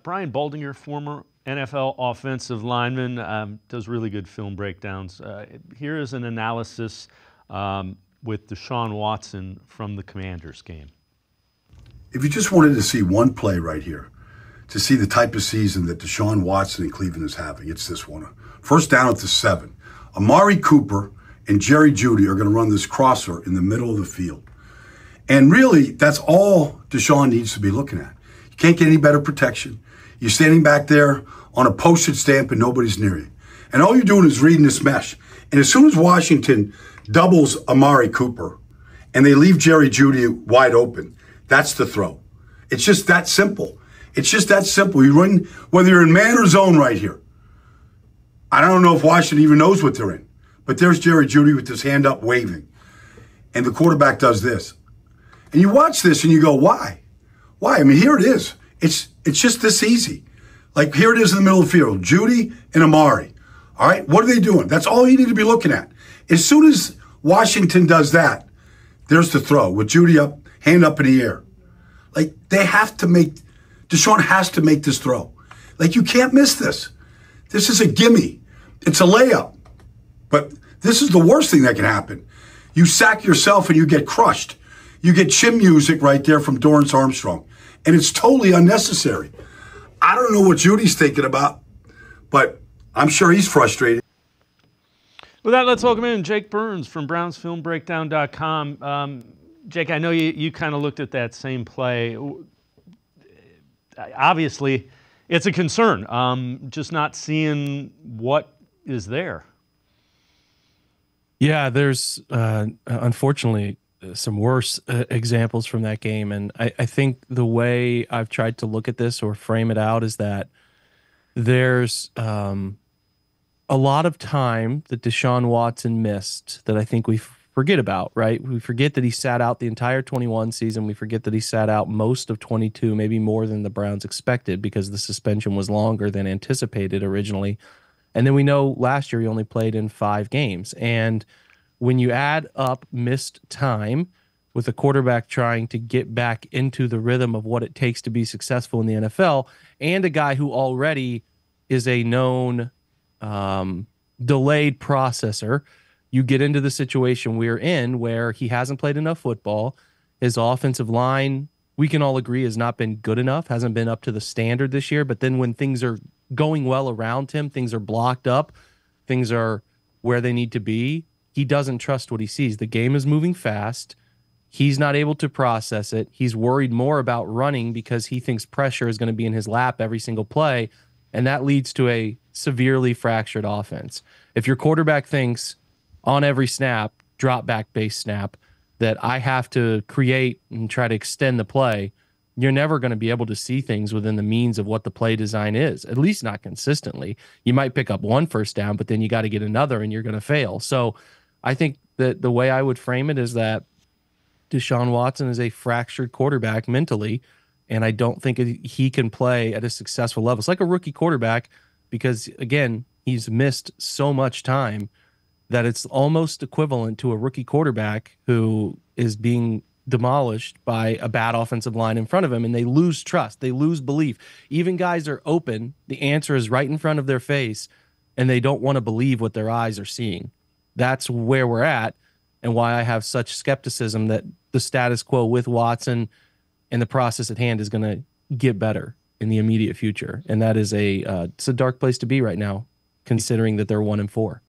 Brian Baldinger, former NFL offensive lineman, does really good film breakdowns. Here is an analysis with Deshaun Watson from the Commanders game. If you just wanted to see one play right here, to see the type of season that Deshaun Watson in Cleveland is having, it's this one. First down at the 7. Amari Cooper and Jerry Jeudy are going to run this crosser in the middle of the field. And really, that's all Deshaun needs to be looking at. You can't get any better protection. You're standing back there on a postage stamp and nobody's near you. And all you're doing is reading this mesh. And as soon as Washington doubles Amari Cooper and they leave Jerry Jeudy wide open, that's the throw. It's just that simple. It's just that simple. You run, whether you're in man or zone right here. I don't know if Washington even knows what they're in. But there's Jerry Jeudy with his hand up waving. And the quarterback does this. And you watch this and you go, why? Why? I mean, here it is. It's just this easy. Like, here it is in the middle of the field. Jeudy and Amari. All right? What are they doing? That's all you need to be looking at. As soon as Washington does that, there's the throw with Jeudy up, hand up in the air. Like, they have to make, Deshaun has to make this throw. Like, you can't miss this. This is a gimme. It's a layup. But this is the worst thing that can happen. You sack yourself and you get crushed. You get chin music right there from Dorrance Armstrong. And it's totally unnecessary. I don't know what Judy's thinking about, but I'm sure he's frustrated. With that, let's welcome in Jake Burns from BrownsFilmBreakdown.com. Jake, I know you kind of looked at that same play. Obviously, it's a concern, just not seeing what is there. Yeah, there's unfortunately some worse examples from that game. And I think the way I've tried to look at this or frame it out is that there's a lot of time that Deshaun Watson missed that I think we forget about, right? We forget that he sat out the entire 21 season. We forget that he sat out most of 22, maybe more than the Browns expected because the suspension was longer than anticipated originally. And then we know last year he only played in 5 games. And when you add up missed time with a quarterback trying to get back into the rhythm of what it takes to be successful in the NFL and a guy who already is a known delayed processor, you get into the situation we're in where he hasn't played enough football. His offensive line, we can all agree, has not been good enough, hasn't been up to the standard this year. But then when things are going well around him, things are blocked up, things are where they need to be, he doesn't trust what he sees. The game is moving fast. He's not able to process it. He's worried more about running because he thinks pressure is going to be in his lap every single play, and that leads to a severely fractured offense. If your quarterback thinks on every snap, drop back base snap, that I have to create and try to extend the play, you're never going to be able to see things within the means of what the play design is, at least not consistently. You might pick up one first down, but then you got to get another and you're going to fail. So I think that the way I would frame it is that Deshaun Watson is a fractured quarterback mentally, and I don't think he can play at a successful level. It's like a rookie quarterback because, again, he's missed so much time that it's almost equivalent to a rookie quarterback who is being demolished by a bad offensive line in front of him, and they lose trust. They lose belief. Even guys are open. The answer is right in front of their face, and they don't want to believe what their eyes are seeing. That's where we're at, and why I have such skepticism that the status quo with Watson and the process at hand is going to get better in the immediate future. And that is it's a dark place to be right now, considering that they're 1-4.